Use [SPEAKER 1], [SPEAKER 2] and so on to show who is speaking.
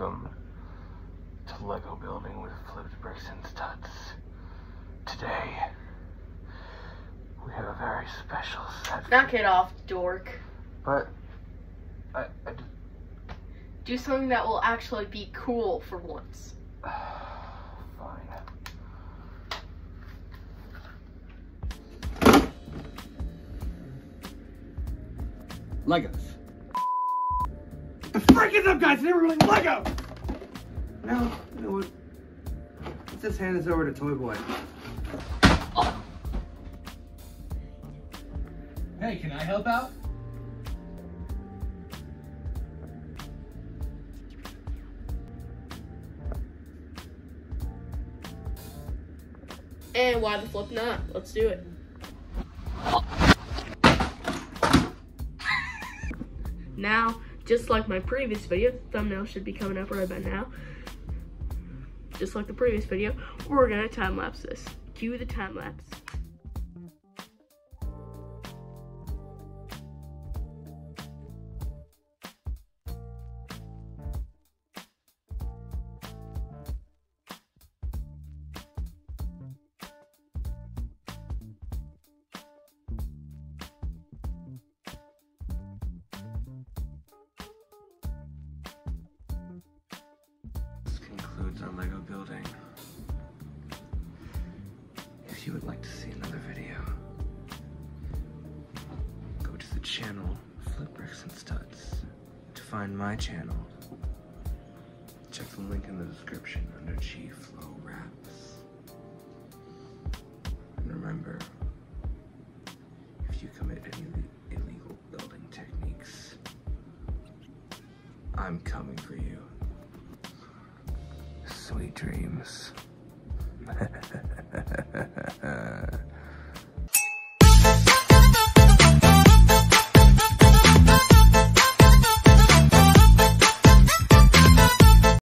[SPEAKER 1] Welcome to Lego Building with Flipped Bricks and Studs. Today, we have a very special set.
[SPEAKER 2] Knock it off, dork.
[SPEAKER 1] But,
[SPEAKER 2] Do something that will actually be cool for once.
[SPEAKER 1] Fine.
[SPEAKER 3] Legos. The frick is up, guys? It's never really Lego! No, you know what? Let's just hand this over to Toy Boy. Oh. Hey, can I help out?
[SPEAKER 2] And why the flip not? Let's do it. Now, just like my previous video, the thumbnail should be coming up right by now. Just like the previous video, we're gonna time lapse this. Cue the time lapse.
[SPEAKER 1] Concludes our Lego building. If you would like to see another video, go to the channel Flip Bricks and Studs. To find my channel, check the link in the description under G Flow Raps. And remember, if you commit any illegal building techniques, I'm coming for you. Sweet dreams.